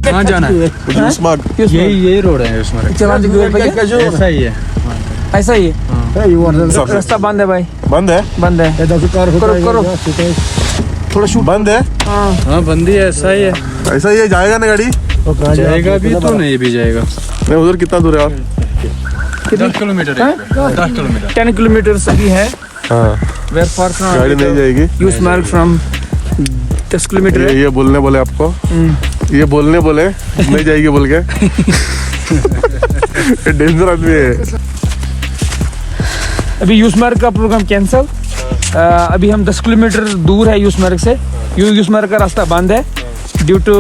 कहाँ जाना है? यूसमर्ग। यही रोड है यूसमर्ग। ऐसा ही है। ऐसा ही है। रास्ता बंद है भाई, बंद है। बंद है। करो थोड़ा शूट। बंद है। हाँ बंदी है। ऐसा ही है। ऐसा ही है। जाएगा ना गाड़ी? जाएगा भी तो नहीं भी जाएगा। नहीं उधर कितना दूर है और? 10 किलोमीटर। 10 किलोमीटर 10 किलोमीटर अभी है। हाँ वेयर फार फ्रॉम गाड़ी नहीं जाएगी। यूसमर्ग फ्रॉम 10 किलोमीटर है। ये बोलने बोले आपको, ये बोलने बोले नहीं जाएगी बोल के। डेंजर आदमी है। अभी यूसमर्ग का प्रोग्राम कैंसिल। अभी हम 10 किलोमीटर दूर है यूसमर्ग से। यूसमर्ग का रास्ता बंद है due to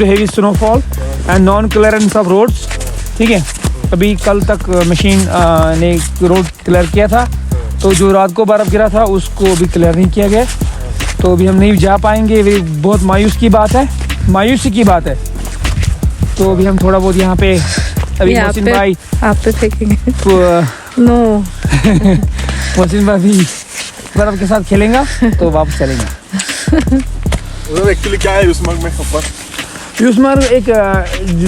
heavy snowfall and non clearance of roads. ठीक है, अभी कल तक मशीन ने रोड क्लियर किया था, तो जो रात को बर्फ़ गिरा था उसको भी क्लियर नहीं किया गया, तो अभी हम नहीं जा पाएंगे। ये बहुत मायूसी की बात है। तो अभी हम थोड़ा बहुत यहाँ पे अभी मोहसिन भाई आप पे फेंकेंगे। नो मोहसिन भाई भी बर्फ के साथ खेलेंगा तो वापस चलेंगे। उधर एक्चुअली क्या है यूसमर्ग में? यूसमर्ग एक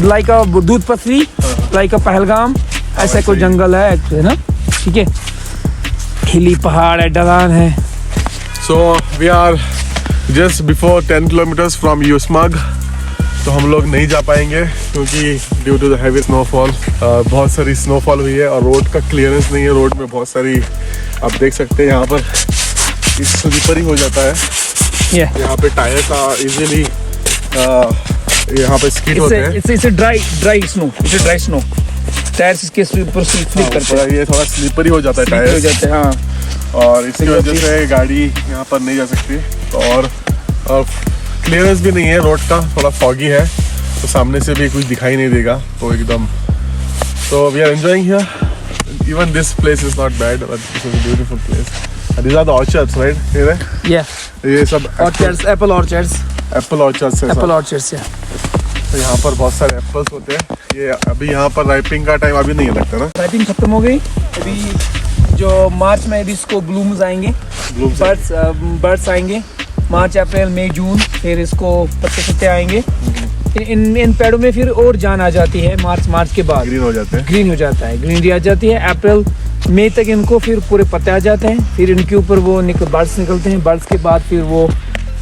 लाइक अ दूध पथरी, लाइक अ पहलगाम, ऐसा कोई जंगल है ना। ठीक है, हिली पहाड़ है, ढलान है। So we are just before 10 kilometres from Yusmarg. तो हम लोग नहीं जा पाएंगे क्योंकि due to the heavy snowfall, बहुत सारी स्नोफॉल हुई है और रोड का क्लियरेंस नहीं है। रोड में बहुत सारी आप देख सकते हैं यहाँ पर स्लिपरी हो जाता है। यहाँ पे टायर का इजीली यहाँ पे स्किड होते हैं। It's dry snow. टायर्स इसके ऊपर स्लिप करते हैं। ये थोड़ा स्लिपरी हो जाता है, टायर हो जाते हैं। हाँ, और इसकी वजह से गाड़ी यहाँ पर नहीं जा सकती। तो और क्लियरेंस भी नहीं है रोड का, थोड़ा फॉगी है, तो सामने से भी कुछ दिखाई नहीं देगा तो एकदम। तो we are enjoying here. Even this place is not bad, but this is a beautiful place. These are the orchards, right? ये सब ऑर्चर्ड्स, एप्पल ऑर्चर्ड्स या। तो यहाँ पर बहुत सारे एप्पल्स होते हैं। ये अभी यहाँ पर राइपिंग का टाइम अभी नहीं लगता ना? राइपिंग खत्म हो गई। अभी जो मार्च में अभी इसको ब्लूम्स आएंगे, बर्ड्स आएंगे। मार्च, अप्रैल, मई, जून, फिर इसको पत्ते आएंगे। इन पेड़ों में फिर और जान आ जाती है। मार्च के बाद ग्रीन हो जाता है, ग्रीनरी आ जाती है। अप्रैल मई तक इनको फिर पूरे पत्ते आ जाते हैं। फिर इनके ऊपर वो बर्ड्स निकलते हैं। बर्ड्स के बाद फिर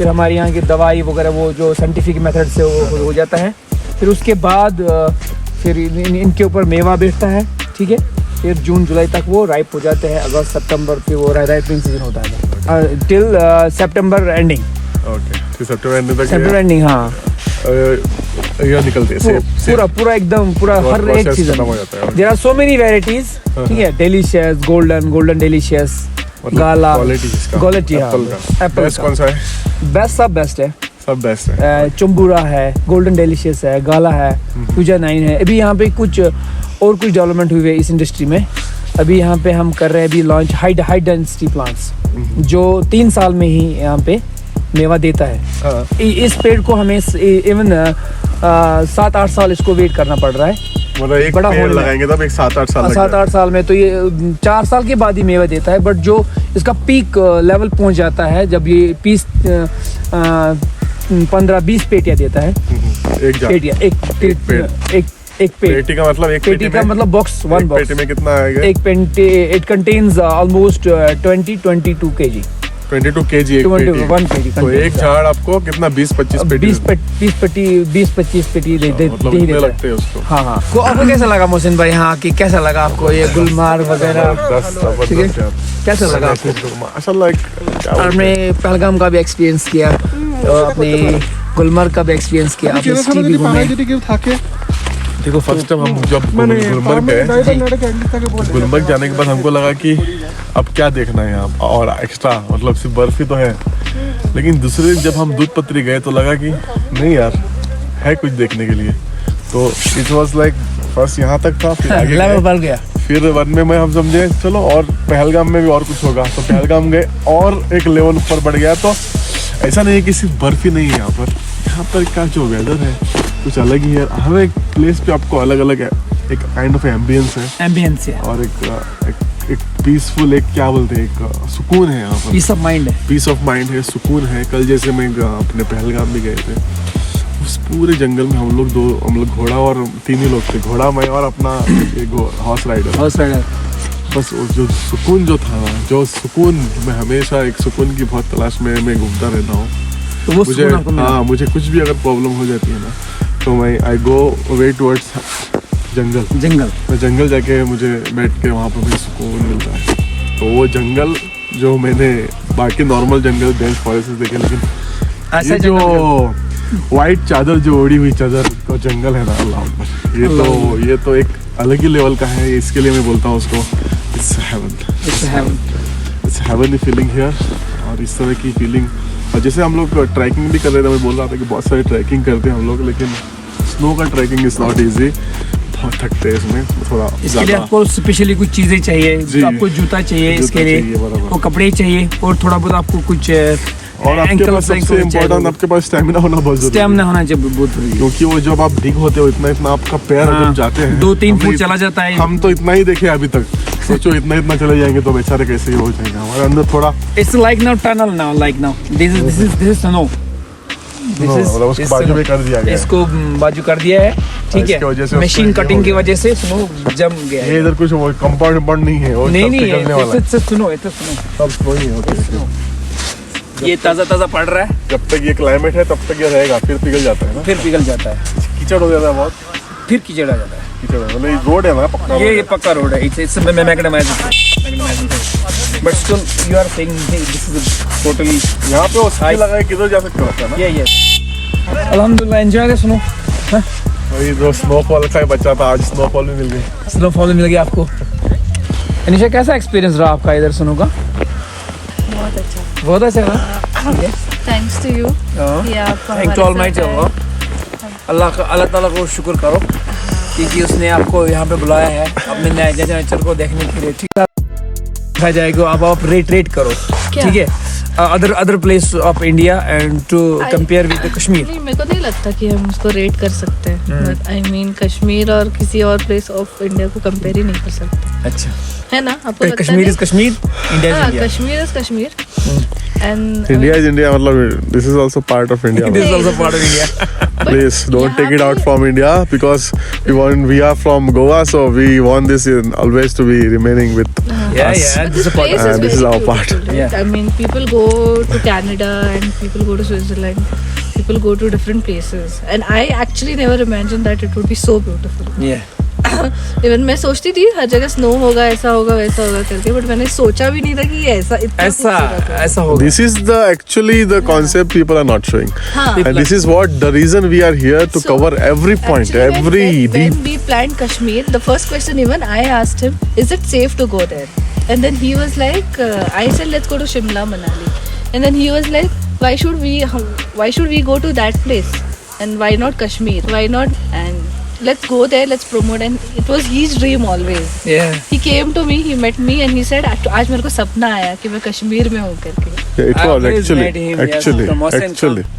हमारे यहाँ की दवाई वगैरह वो जो साइंटिफिक मेथड से वो हो जाता है। फिर उसके बाद फिर इनके ऊपर मेवा बैठता है। ठीक है, फिर जून जुलाई तक वो राइप हो जाते हैं। अगस्त सितंबर फिर वो राइपिंग सीजन होता है टिल सितंबर एंडिंग। ओके, सितंबर एंडिंग। हाँ, ये निकलते हैं पूरा एकदम हर एक सीजन हो जाता है। There are so many varieties. ठीक है, delicious, golden delicious, gala, quality. Apple कौन सा है? सब बेस्ट है। चुम्बुरा है, गोल्डन डिलीशियस है, गाला है, पूजा 9 है। अभी यहाँ पे कुछ डेवलपमेंट हुई है इस इंडस्ट्री में। अभी यहाँ पे हम कर रहे हैं अभी लॉन्च हाई डेंसिटी प्लांट्स, जो 3 साल में ही यहाँ पे मेवा देता है। इस पेड़ को हमें इवन 7-8 साल इसको वेट करना पड़ रहा है। मतलब एक बड़ा पेड़ लगाएंगे तब 7-8 साल में, तो ये 4 साल के बाद ही मेवा देता है। बट जो इसका पीक लेवल पहुंच जाता है जब ये 15-20 पेटियां देता है। एक पेटी का मतलब बॉक्स, वन बॉक्स। पेटी में कितना आएगा? एक पेटी it contains almost 22 kg। 22 kg एक पेटी। तो एक झाड़ आपको कितना 20-25 पेटी दे लगते हैं उसको। हाँ। आपको कैसा लगा मोहसिन भाई यहाँ की? कैसा लगा आपको ये गुलमार्ग वगैरह? ठीक है, कैसा लगा आपको? माशाल्लाह। और मैं पहलगाम का भी एक्सपीरियंस किया, अपने गुलमार्ग का भी एक्सपीरियंस किया। आपने सिटी भी घूमे। देखो, फर्स्ट टाइम हम जब गुलमर्ग गए, गुलमर्ग जाने के बाद हमको लगा कि अब क्या देखना है यहाँ और एक्स्ट्रा, मतलब सिर्फ बर्फ ही तो है। लेकिन दूसरे दिन जब हम दूध पत्री गए तो लगा कि नहीं यार, है कुछ देखने के लिए। तो इट वाज लाइक फर्स्ट यहाँ तक था, फिर आगे लेवल बढ़ गया। फिर 1 में हम समझे चलो और पहलगाम में भी और कुछ होगा, तो पहलगाम गए और एक लेवल ऊपर बढ़ गया। तो ऐसा नहीं है कि सिर्फ बर्फ ही नहीं है यहाँ पर क्या जो वेदर है कुछ अलग ही है। हर एक प्लेस पे आपको अलग अलग है, एक काइंड ऑफ एम्बियंस है और एक पीसफुल, एक क्या बोलते हैं, एक सुकून है यहाँ पर। पीस ऑफ माइंड है, सुकून है। कल जैसे मैं अपने पहलगाम भी गए थे उस पूरे जंगल में हम लोग घोड़ा और 3 ही लोग थे, घोड़ा मैं और अपना एक हॉर्स राइडर। बस वो जो सुकून जो था, जो सुकून, मैं हमेशा एक सुकून की बहुत तलाश में मैं घूमता रहता हूँ। तो वो मुझे मुझे कुछ भी अगर प्रॉब्लम हो जाती है ना, तो मैं आई गो वे टुवर्ड्स जंगल। मैं जंगल जाके मुझे बैठ के वहाँ पर मुझे सुकून मिलता है। तो वो जंगल जो मैंने बाकी नॉर्मल जंगल डेंस फॉरेस्ट देखे, लेकिन ये जो वाइट चादर जो ओढ़ी हुई चादर का जंगल है ना, अल्लाह अकबर, ये तो एक अलग ही लेवल का है। इसके लिए मैं बोलता हूँ उसको इट्स हेवन फीलिंग हियर। और इस तरह की फीलिंग, और जैसे हम लोग ट्रैकिंग भी कर रहे थे, मैं बोल रहा था कि बहुत सारी ट्रैकिंग करते हैं हम लोग, लेकिन स्नो का ट्रैकिंग इज नॉट ईजी, बहुत थकते हैं इसमें थोड़ा। इसके लिए आपको स्पेशली कुछ चीजें चाहिए, आपको जूता चाहिए इसके लिए, वो कपड़े चाहिए, और थोड़ा बहुत आपको कुछ, और आपके पास सबसे इम्पोर्टेंट आपके पास स्टैमिना होना बहुत जरूरी है। स्टैमिना होना चाहिए बहुत जरूरी है, क्योंकि वो जब आप डिग होते हो इतना आपका पैर जब जाते हैं 2-3 फुट चला जाता है। हम तो इतना ही देखे अभी तक, सोचो इतना चले जाएंगे तो बेचारे कैसे ही हो जाएंगे। हमारे अंदर थोड़ा it's like now tunnel now, like now this is snow, उसको बाजू में कर दिया गया, इसको बाजू कर दिया है, ठीक है, मशीन कटिंग की वजह से स्नो जम गया है। ये इधर कुछ कंपाउंड नहीं है, और नहीं सुनो सब स्नो ही है। ये ताजा पड़ रहा है, जब तक ये क्लाइमेट है तब तक ये रहेगा, फिर पिघल जाता है ना, फिर पिघल जाता है, कीचड़ हो जाता है बहुत, फिर कीचड़ आ जाता है। कीचड़ मतलब रोड है ना पक्का, ये पक्का रोड है, it's magnetized, but still you are saying this is totally, यहाँ पे वो लगा है, किधर जा सकते हो ना। ये अल्हम्दुलिल्लाह एंजॉय कर सुनो। वही जो स्नोफॉल का ही बच्चा था, आज स्नोफॉल भी मिल गई, स्नोफॉल मिल गया आपको। अनिशा, कैसा एक्सपीरियंस रहा आपका इधर स्नो का? बहुत अच्छा रहा। Thanks to you, thank to almighty Allah ताला को शुक्र करो क्योंकि उसने आपको यहाँ पे बुलाया है अपने नेचर को देखने के लिए। ठीक है, देखा जाएगा, अब आप रेट करो, ठीक है, other place of India and to compare with Kashmir. नहीं, मेरे को नहीं लगता कि हम उसको रेट कर सकते हैं, बट आई मीन कश्मीर और किसी और प्लेस ऑफ इंडिया को कंपेयर ही नहीं कर सकते। अच्छा, है ना, आपको लगता है? Kashmir is Kashmir, India is India, Kashmir is Kashmir, and India is India, मतलब this is also part of India. This is also part of India. Please don't take it out from India, because we are from Goa, so we want this always to be remaining with us. Yeah, this place is this is very our part. beautiful, right? Yeah. I mean, people go to Canada and people go to Switzerland. People go to different places, and I actually never imagined that it would be so beautiful. Yeah. Even मैं सोचती थी हर जगह snow होगा, ऐसा होगा वैसा होगा करके, बट मैंने सोचा भी नहीं था कि ये ऐसा होगा। This is actually the concept people are not showing, and this is what the reason we are here to cover every point, every deep. When we planned Kashmir, the first question even I asked him, is it safe to go there? And then he was like, I said let's go to Shimla, Manali, and then he was like, why should we go to that place, and why not Kashmir? Why not? And let's go there, let's promote. And it was his dream always. Yeah. He came to me, he met me, and he said, आज मेरे को सपना आया कि मैं कश्मीर में हूँ करके। It was actually.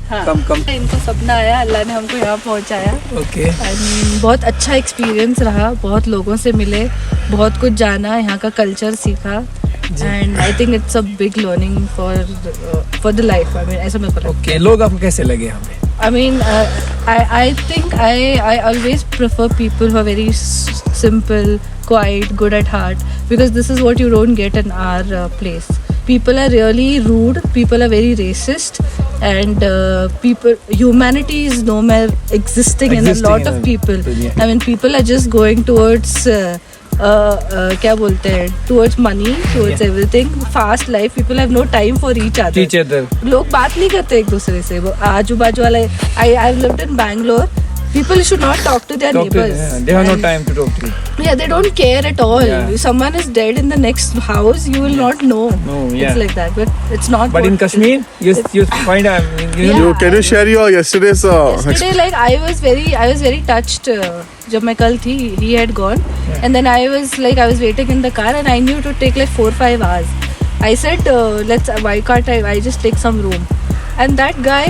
Come. इनको सपना आया, अल्लाह ने हमको यहाँ पहुँचाया। Okay. I mean, बहुत अच्छा एक्सपीरियंस रहा, बहुत लोगों से मिले, बहुत कुछ जाना, यहाँ का कल्चर सीखा, and I think it's a big learning for the life. I mean, ऐसा मेरे को लगता है। Okay, लोग आपको कैसे लगे यहाँ पे? I mean, I think I always prefer people who are very simple, quiet, good at heart, because this is what you don't get in our place. People are really rude, people are very racist, and humanity is no more existing in a lot of people. Yeah. I mean, people are just going towards क्या बोलते हैं, towards money, towards everything, fast life. People have no time for each other. लोग बात नहीं करते एक दूसरे से, वो आजू बाजू वाले। I've lived in Bangalore. People should not talk to their neighbors. They have no time to talk to you. Yeah, they don't care at all. Yeah. If someone is dead in the next house, you will not know. No, yeah. It's like that, but it's not. But in Kashmir, you find Can you share your yesterday's yesterday, like I was very touched. जब मैं कल थी, he had gone, and then I was waiting in the car, and I knew it would take like 4-5 hours. I said, why can't I just take some room? And that guy,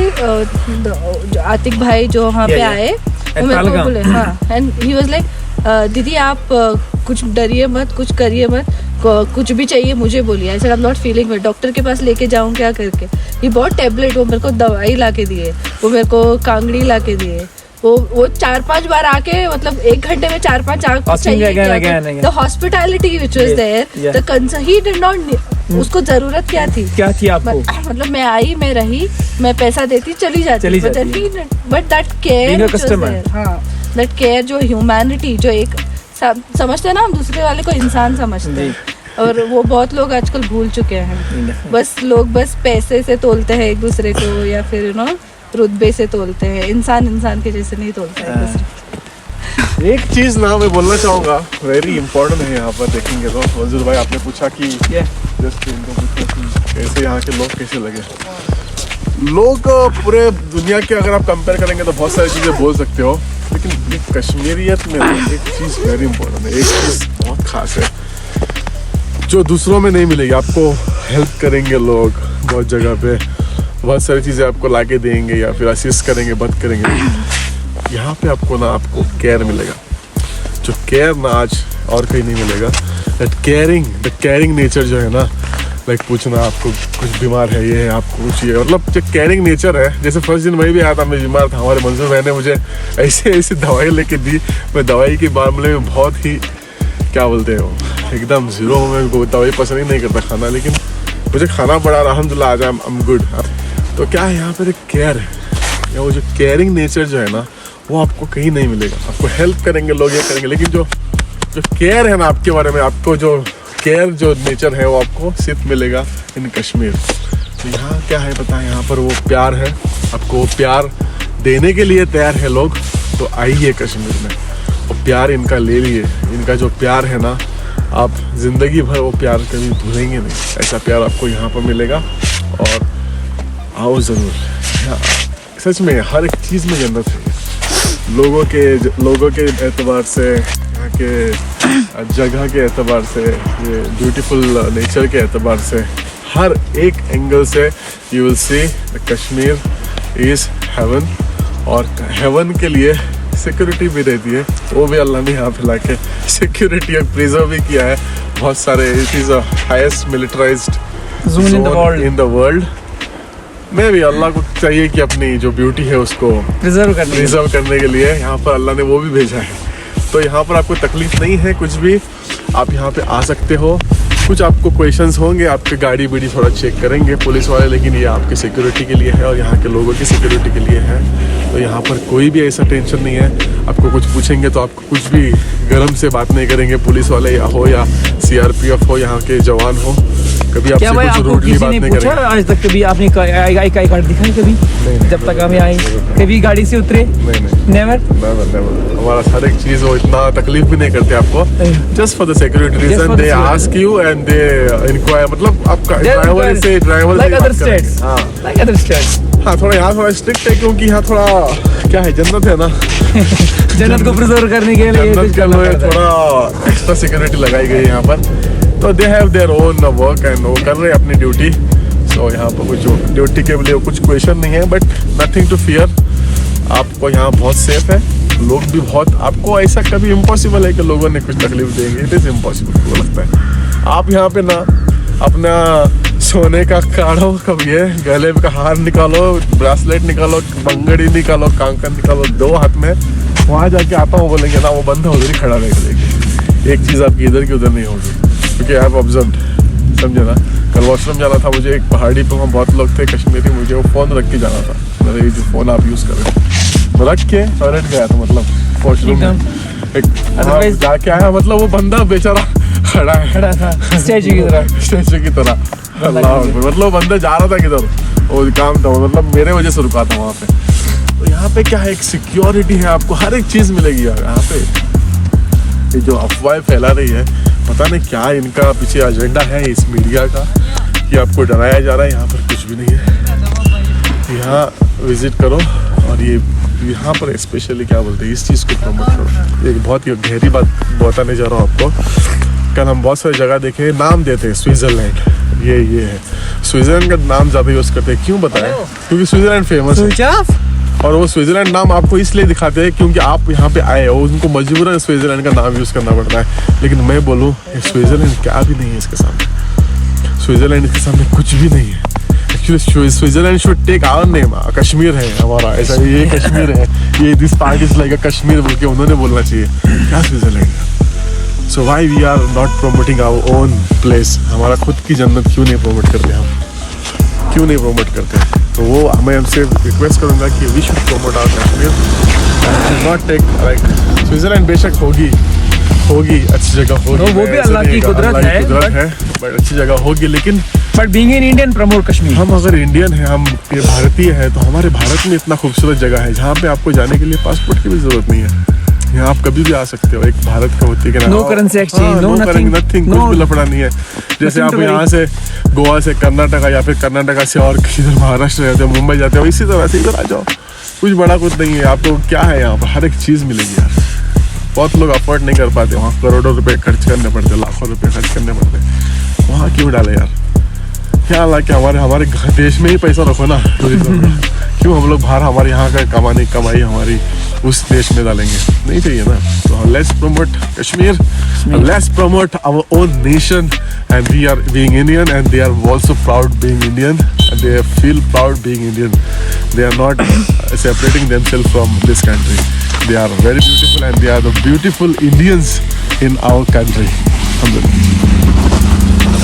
Atiq भाई जो वहाँ पे आए, वो मेरे को बोले, हाँ, and he was like, दीदी आप कुछ डरिए मत, कुछ करिए मत, कुछ भी चाहिए मुझे बोलिए। I said I am not feeling well, doctor के पास लेके जाऊँ क्या करके। ये बहुत टैबलेट, वो मेरे को दवाई ला के दिए, वो मेरे को कांगड़ी ला के दिए, वो 4-5 बार आके मतलब 1 घंटे में 4-5 चाहिए। The hospitality which was there, the concern, he did not, उसको जरूरत क्या थी आपको? मतलब मैं आई, मैं रही, मैं पैसा देती चली जाती, बट दैट केयर, हाँ दैट केयर, जो ह्यूमैनिटी, जो एक समझते हैं ना हम दूसरे वाले को इंसान समझते हैं, और वो बहुत लोग आजकल भूल चुके हैं। बस लोग बस पैसे से तोलते हैं एक दूसरे को, या फिर यू नो रुतबे से तोलते हैं। इंसान के जैसे नहीं तोलता है एक दूसरे। एक चीज ना मैं बोलना चाहूँगा, वेरी इंपॉर्टेंट है यहाँ पर देखेंगे तो। मंजूर भाई आपने पूछा कि जस्ट इनको पूछा कि कैसे यहाँ के लोग कैसे लगे। लोग पूरे दुनिया के अगर आप कंपेयर करेंगे तो बहुत सारी चीज़ें बोल सकते हो, लेकिन ये कश्मीरियत में एक चीज़ वेरी इंपॉर्टेंट है, एक चीज़ बहुत खास है जो दूसरों में नहीं मिलेगी। आपको हेल्प करेंगे लोग बहुत जगह पे, बहुत सारी चीज़ें आपको लाके देंगे या फिर असिस्ट करेंगे, मदद करेंगे। यहाँ पे आपको केयर मिलेगा, जो केयर ना आज और कहीं नहीं मिलेगा। द केयरिंग नेचर जो है ना, लाइक पूछना आपको कुछ बीमार है, ये है आपको कुछ, ये मतलब जो केयरिंग नेचर है। जैसे फर्स्ट दिन मैं भी आया था, मैं बीमार था, हमारे मंजूर भाई ने मुझे ऐसे दवाई लेके दी। मैं दवाई के मामले में बहुत ही क्या बोलते हो एकदम जीरो हूँ। मैं दवाई पसंद ही नहीं करता खाना, लेकिन मुझे खाना पड़ा, अल्हम्दुलिल्लाह आज आई एम गुड। तो क्या है यहाँ पर एक केयर है, या वो जो केयरिंग नेचर जो है ना, वो आपको कहीं नहीं मिलेगा। आपको हेल्प करेंगे लोग, ये करेंगे, लेकिन जो केयर है ना आपके बारे में, आपको जो केयर जो नेचर है वो आपको सिर्फ मिलेगा इन कश्मीर। तो यहाँ क्या है पता है, यहाँ पर वो प्यार है, आपको वो प्यार देने के लिए तैयार है लोग। तो आइए कश्मीर में और प्यार इनका ले लिए। इनका जो प्यार है ना, आप जिंदगी भर वो प्यार कभी भूलेंगे नहीं। ऐसा प्यार आपको यहाँ पर मिलेगा, और आओ ज़रूर। सच में हर एक चीज़ में जन्नत है, लोगों के एतबार से, यहाँ के जगह के एतबार से, ये ब्यूटीफुल नेचर के एतबार से, हर एक एंगल से you will see Kashmir is haven. और हेवन के लिए सिक्योरिटी भी रहती है, वो भी अल्लाह ने यहाँ पे लाके सिक्योरिटी प्रिजर्व भी किया है। बहुत सारे, it is the highest militarised zone in the world. मैं भी अल्लाह को चाहिए कि अपनी जो ब्यूटी है उसको प्रिजर्व करने के लिए यहाँ पर अल्लाह ने वो भी भेजा है। तो यहाँ पर आपको तकलीफ नहीं है कुछ भी, आप यहाँ पे आ सकते हो। कुछ आपको क्वेश्चंस होंगे, आपके गाड़ी बीड़ी थोड़ा चेक करेंगे पुलिस वाले, लेकिन ये आपके सिक्योरिटी के लिए है और यहाँ के लोगों की सिक्योरिटी के लिए है। तो यहाँ पर कोई भी ऐसा टेंशन नहीं है। आपको कुछ पूछेंगे तो आपको कुछ भी गरम से बात नहीं करेंगे, पुलिस वाले या हो या CRPF हो, यहाँ के जवान हो, कभी आपसे कुछ रूडली बात नहीं करेंगे। आज तक कभी आपने आई कार्ड दिखाई कभी? नहीं, जब तक हमें आई कभी गाड़ी से उतरे? नहीं, नेवर। हमारा हर एक चीज वो इतना तकलीफ भी नहीं करते आपको, just for the security reason they ask you and they inquire. मतलब आपका ड्राइवर से like other states, like other states. हाँ, थोड़ा यहाँ थोड़ा स्ट्रिक्ट है, क्योंकि यहाँ थोड़ा क्या है, जन्नत है ना। जन्नत को प्रिजर्व करने के लिए थोड़ा एक्स्ट्रा सिक्योरिटी लगाई गई है यहाँ पर। तो they have their own work and वो कर रहे हैं अपनी ड्यूटी। सो यहाँ पर कुछ ड्यूटी के लिए कुछ क्वेश्चन नहीं है, बट नथिंग टू फियर। आपको यहाँ बहुत सेफ है, लोग भी बहुत, आपको ऐसा कभी इम्पॉसिबल है कि लोगों ने कुछ तकलीफ देंगे, इट इज़ इम्पॉसिबल मुझे लगता है। आप यहाँ पे ना अपना सोने का काढ़ो, कभी है गले का हार निकालो, ब्रेसलेट निकालो, बंगड़ी निकालो, कांकन निकालो, 2 हाथ में, वहाँ जाके आता हूँ बोलेंगे ना, वो बंदा उधर ही खड़ा रहेगा। एक चीज़ आपकी इधर की उधर नहीं होगी, क्योंकि आई हैव ऑब्जर्व्ड, समझे ना। कल वॉशरूम जाना था मुझे, एक पहाड़ी पे वहाँ बहुत लोग थे कश्मीरी, मुझे वो फ़ोन रख के जाना था। मेरा ये जो फ़ोन आप यूज़ कर रहे हो, रख के टॉयलेट गया था, मतलब वॉशरूम में एक जाके आया, मतलब वो बंदा बेचारा खड़ा था स्टैचू की तरह। अल्लाह, मतलब बंदा जा रहा था किधर, वो काम था, मतलब मेरे वजह से रुका था वहाँ पे। तो यहाँ पे क्या है, एक सिक्योरिटी है, आपको हर एक चीज़ मिलेगी यार यहाँ पे। ये जो अफवाहें फैला रही है, पता नहीं क्या इनका पीछे एजेंडा है इस मीडिया का, कि आपको डराया जा रहा है। यहाँ पर कुछ भी नहीं है। यहाँ विजिट करो और ये यहाँ पर स्पेशली क्या बोलते हैं, इस चीज़ को प्रमोट करो। एक बहुत ही गहरी बात बताने जा रहा हूँ आपको। कल हम बहुत सारी जगह देखे, नाम देते हैं स्विट्ज़रलैंड, ये है स्विट्ज़रलैंड का नाम ज़्यादा यूज़ करते हैं। क्यों बताएं? क्योंकि स्विट्ज़रलैंड फेमस है। और वो स्विट्जरलैंड नाम आपको इसलिए दिखाते हैं क्योंकि आप यहाँ पे आए हो, उनको मजबूरन स्विट्जरलैंड का नाम यूज़ करना पड़ता है। लेकिन मैं बोलूँ स्विट्जरलैंड क्या भी नहीं है इसके सामने, स्विट्जरलैंड इसके सामने कुछ भी नहीं है। Actually Switzerland should take our name, Kashmir है हमारा, ऐसा ये कश्मीर है, ये this part is like a Kashmir बोल के उन्होंने बोलना चाहिए, क्या Switzerland. So why we are not promoting our own place, हमारा खुद की जन्नत क्यों नहीं प्रमोट करते हम, क्यों नहीं प्रमोट करते। तो वो मैं हमसे रिक्वेस्ट करूँगा कि we should promote our Kashmir, not take like Switzerland बेशक होगी अच्छी जगह होगी, वो भी अल्लाह की कुदरत है, बट अच्छी जगह होगी। लेकिन but being an Indian promote Kashmir, हम अगर इंडियन हैं, हम ये भारतीय हैं, तो हमारे भारत में इतना खूबसूरत जगह है जहाँ पे आपको जाने के लिए पासपोर्ट की भी जरूरत नहीं है, यहाँ आप कभी भी आ सकते हो। एक भारत का होती है no currency exchange, no nothing, कुछ भी लफड़ा नहीं है। जैसे आप यहाँ से गोवा से कर्नाटका या फिर कर्नाटका से और किधर महाराष्ट्र रहते हो, मुंबई जाते हो, इसी तरह से इधर आ जाओ, कुछ बड़ा कुछ नहीं है। आपको क्या है यहाँ पर, हर एक चीज़ मिलेगी यार। बहुत लोग अफोर्ड नहीं कर पाते, वहाँ करोड़ों रुपए खर्च करने पड़ते, लाखों रुपए खर्च करने पड़ते, वहाँ क्यों डाले यार। क्या हालांकि हमारे देश में ही पैसा रखो ना टूरिज्म में, क्यों हम लोग बाहर हमारे यहाँ का कमाई हमारी उस देश में डालेंगे, नहीं चाहिए ना। तो let's promote Kashmir, let's promote our own nation, and we are being Indian and they are also proud being Indian and they feel proud being Indian, they are not separating themselves from this country, they are very beautiful and they are the beautiful Indians in our country. Alhamdulillah.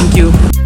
Thank you.